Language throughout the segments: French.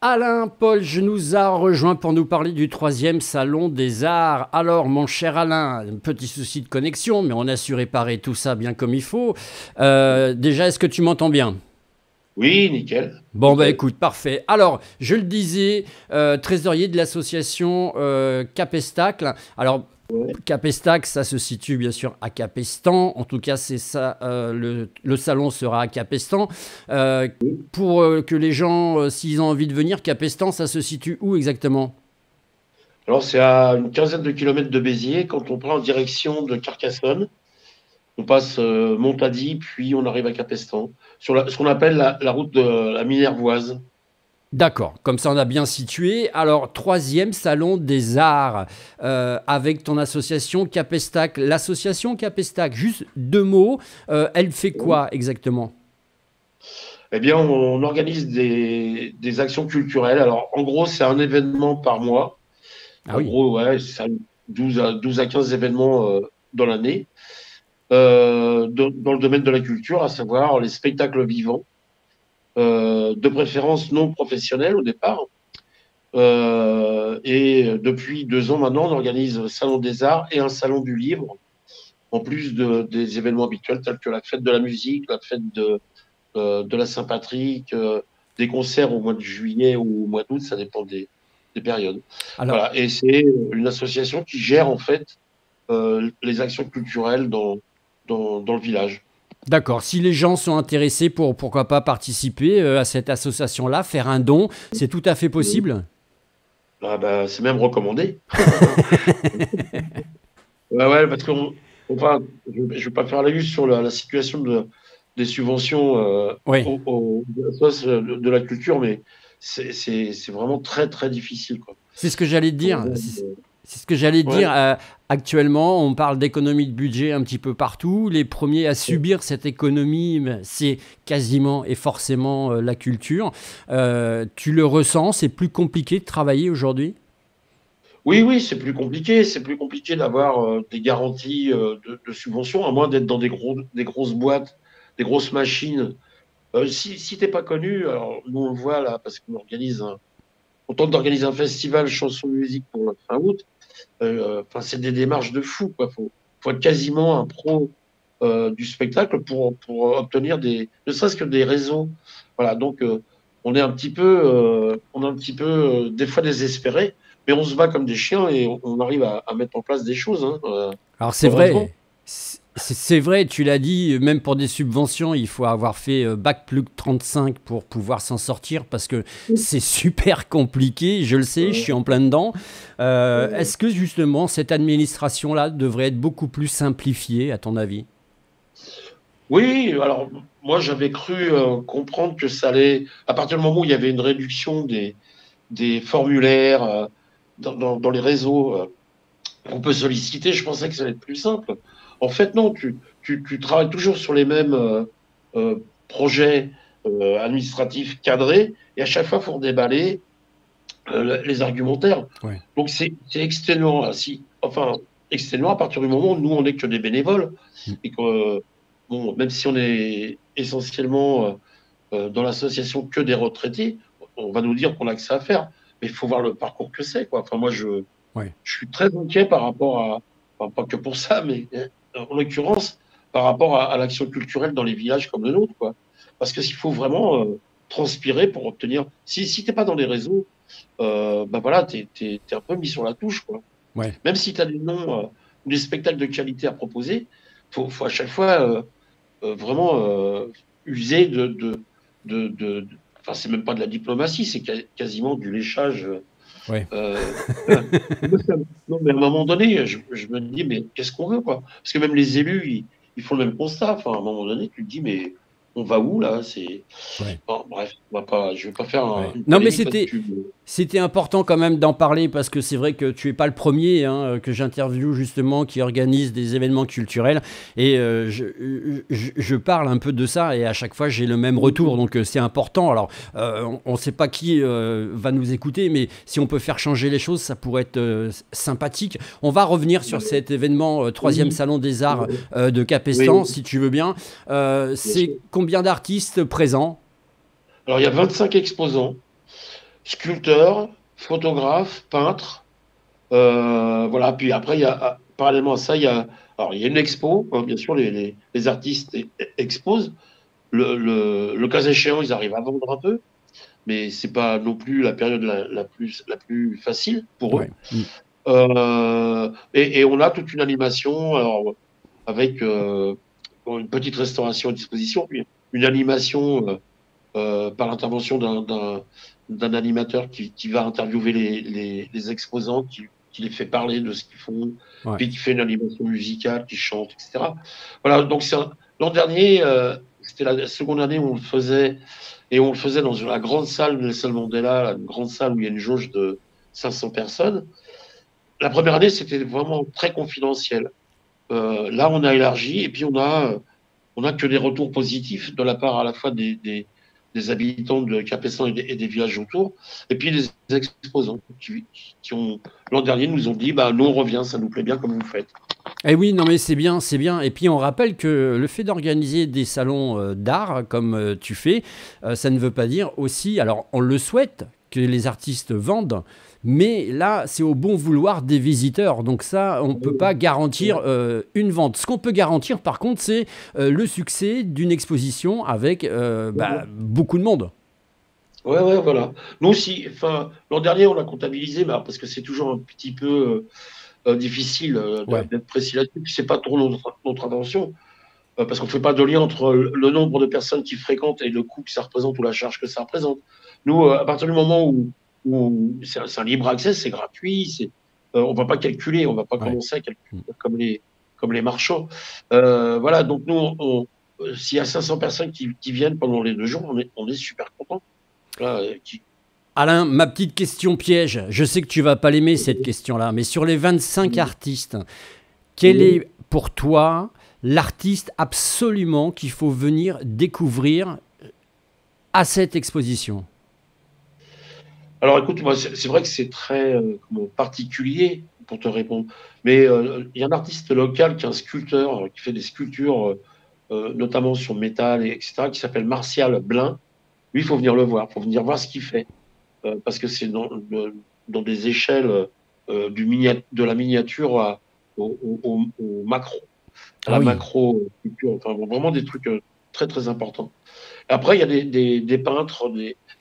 Alain Polge nous a rejoint pour nous parler du 3e Salon des Arts. Alors, mon cher Alain, un petit souci de connexion, mais on a su réparer tout ça bien comme il faut. Déjà, est-ce que tu m'entends bien ? Oui, nickel. Bon, bah Nickel. écoute, parfait. Alors, je le disais, trésorier de l'association Capestacle. Alors, Ouais. Capestac, ça se situe bien sûr à Capestan. En tout cas, c'est ça. Le salon sera à Capestan. Pour que les gens, s'ils ont envie de venir, Capestan, ça se situe où exactement? Alors, c'est à une quinzaine de kilomètres de Béziers. Quand on prend en direction de Carcassonne, on passe Montady, puis on arrive à Capestan, sur ce qu'on appelle la route de la Minervoise. D'accord, comme ça on a bien situé. Alors, 3e Salon des Arts avec ton association Capestac. L'association Capestac, juste deux mots, elle fait quoi exactement? Eh bien, on organise des actions culturelles. Alors, en gros, c'est un événement par mois. Ah En oui, gros, ouais, c'est 12 à 15 événements dans l'année, dans le domaine de la culture, à savoir les spectacles vivants, de préférence non professionnels au départ. Et depuis 2 ans maintenant, on organise le Salon des Arts et un Salon du Livre, en plus des événements habituels tels que la fête de la musique, la fête de la Saint-Patrick, des concerts au mois de juillet ou au mois d'août, ça dépend des périodes. alors, Voilà, et c'est une association qui gère en fait les actions culturelles dans le village. d'accord. Si les gens sont intéressés pour, pourquoi pas, participer à cette association-là, faire un don, c'est tout à fait possible? Ah bah, c'est même recommandé. Ouais, ouais, parce qu'on, enfin, je ne vais pas faire la vue sur la situation des subventions Oui. de la culture, mais c'est vraiment très, très difficile, quoi. C'est ce que j'allais te Pour dire. avoir C'est ce que j'allais te ouais, dire. Actuellement, on parle d'économie de budget un petit peu partout. Les premiers à subir cette économie, ben, c'est quasiment et forcément la culture. Tu le ressens, c'est plus compliqué de travailler aujourd'hui? oui, oui, c'est plus compliqué. C'est plus compliqué d'avoir des garanties de subventions, à moins d'être dans des grosses boîtes, des grosses machines. Si t'es pas connu, alors nous on le voit là, parce on tente d'organiser un festival chanson musique pour le fin août. Enfin, c'est des démarches de fou, quoi. Faut être quasiment un pro du spectacle pour obtenir ne serait-ce que des réseaux. Voilà, donc on est un petit peu des fois désespéré, mais on se bat comme des chiens et on arrive à mettre en place des choses, hein, Alors c'est heureusement. vrai, c'est vrai, tu l'as dit, même pour des subventions, il faut avoir fait bac plus 35 pour pouvoir s'en sortir parce que c'est super compliqué, je le sais, je suis en plein dedans. Est-ce que justement cette administration-là devrait être beaucoup plus simplifiée à ton avis? Oui, alors moi j'avais cru comprendre que ça allait, à partir du moment où il y avait une réduction des formulaires dans les réseaux qu'on peut solliciter, je pensais que ça allait être plus simple. En fait, non, tu travailles toujours sur les mêmes projets administratifs cadrés et à chaque fois, il faut redéballer les argumentaires. Ouais. Donc, c'est exténuant. Enfin, exténuant à partir du moment où nous, on n'est que des bénévoles et que, bon, même si on est essentiellement dans l'association que des retraités, on va nous dire qu'on a que ça à faire. Mais il faut voir le parcours que c'est, quoi. Enfin, moi, Ouais. je suis très inquiet par rapport enfin, pas que pour ça, mais en l'occurrence, par rapport à l'action culturelle dans les villages comme le nôtre, quoi. Parce qu'il faut vraiment transpirer pour obtenir. Si t'es pas dans les réseaux, ben voilà, t'es un peu mis sur la touche, quoi. Ouais. Même si tu as des noms ou des spectacles de qualité à proposer, faut à chaque fois vraiment user enfin, c'est même pas de la diplomatie, c'est quasiment du léchage. Ouais. Euh, non, mais à un moment donné, je me dis, mais qu'est-ce qu'on veut, quoi? Parce que même les élus, ils font le même constat. Enfin, à un moment donné, tu te dis, mais on va où là? C'est Ouais. bon, bref, je vais pas faire Ouais. une Non, mais polémique là-dessus. c'était important quand même d'en parler parce que c'est vrai que tu es pas le premier hein, que j'interviewe justement qui organise des événements culturels et je parle un peu de ça et à chaque fois j'ai le même retour donc c'est important. Alors on ne sait pas qui va nous écouter mais si on peut faire changer les choses ça pourrait être sympathique. On va revenir sur cet événement troisième Oui, salon des arts de oui, Capestan si tu veux bien. bien sûr. C'est combien d'artistes présents? Alors, il y a 25 exposants, sculpteurs, photographes, peintres. Voilà. Puis après, parallèlement à ça, alors, il y a une expo. Hein, bien sûr, les artistes exposent. Le cas échéant, ils arrivent à vendre un peu, mais c'est pas non plus la période la plus facile pour eux. Ouais. Mm. Et on a toute une animation alors, avec bon, une petite restauration à disposition, puis une animation par l'intervention d'un animateur qui va interviewer les exposants, qui les fait parler de ce qu'ils font, Ouais. puis qui fait une animation musicale, qui chante, etc. Voilà, donc l'an dernier, c'était la seconde année où on le faisait, et on le faisait dans la grande salle de Nelson Mandela, une grande salle où il y a une jauge de 500 personnes. La première année, c'était vraiment très confidentiel. Là, on a élargi, et puis on a que des retours positifs de la part à la fois des habitants de Capestan et des villages autour, et puis les exposants qui ont, l'an dernier, nous ont dit, bah, nous on revient, ça nous plaît bien comme vous faites. Eh oui, non mais c'est bien, c'est bien. Et puis on rappelle que le fait d'organiser des salons d'art comme tu fais, ça ne veut pas dire aussi, alors on le souhaite, que les artistes vendent, mais là c'est au bon vouloir des visiteurs. Donc ça, on ne peut pas garantir une vente. Ce qu'on peut garantir par contre, c'est le succès d'une exposition avec beaucoup de monde. Ouais, ouais, voilà. Nous aussi, enfin, l'an dernier, on l'a comptabilisé, mais alors, parce que c'est toujours un petit peu difficile Ouais, d'être précis là-dessus, puis c'est pas trop notre intention, parce qu'on ne fait pas de lien entre le nombre de personnes qui fréquentent et le coût que ça représente ou la charge que ça représente. Nous, à partir du moment où c'est un libre accès, c'est gratuit, on ne va pas calculer, on ne va pas ouais. commencer à calculer comme les marchands. Voilà, donc nous, s'il y a 500 personnes qui viennent pendant les 2 jours, on est super contents. Voilà, Alain, ma petite question piège, je sais que tu vas pas l'aimer cette question-là, mais sur les 25 artistes, quel est pour toi l'artiste absolument qu'il faut venir découvrir à cette exposition? Alors écoute, moi, c'est vrai que c'est très particulier pour te répondre, mais il y a un artiste local qui est un sculpteur, qui fait des sculptures, notamment sur métal, etc., qui s'appelle Martial Blin. Lui, il faut venir le voir, il faut venir voir ce qu'il fait, parce que c'est dans des échelles de la miniature au macro, à Ah la oui. macro sculpture, enfin bon, vraiment des trucs très très importants. Après, il y a des peintres,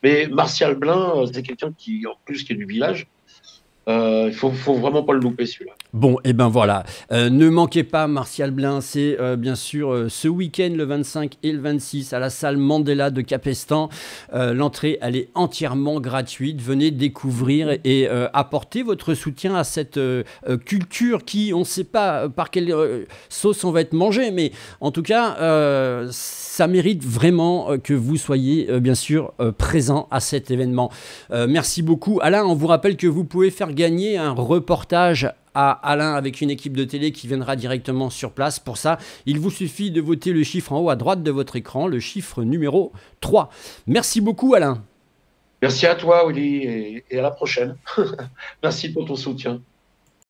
mais Martial Blin, c'est quelqu'un qui, en plus, qui est du village. Faut vraiment pas le louper, celui-là. Bon, et ben voilà. Ne manquez pas Martial Blin, c'est bien sûr ce week-end le 25 et le 26 à la salle Mandela de Capestan. L'entrée, elle est entièrement gratuite. Venez découvrir et apporter votre soutien à cette culture qui, on ne sait pas par quelle sauce on va être mangé, mais en tout cas, ça mérite vraiment que vous soyez bien sûr présent à cet événement. Merci beaucoup. Alain, on vous rappelle que vous pouvez faire gagner un reportage à Alain avec une équipe de télé qui viendra directement sur place. Pour ça, il vous suffit de voter le chiffre en haut à droite de votre écran, le chiffre numéro 3. Merci beaucoup Alain. Merci à toi, Willy, et à la prochaine. Merci pour ton soutien.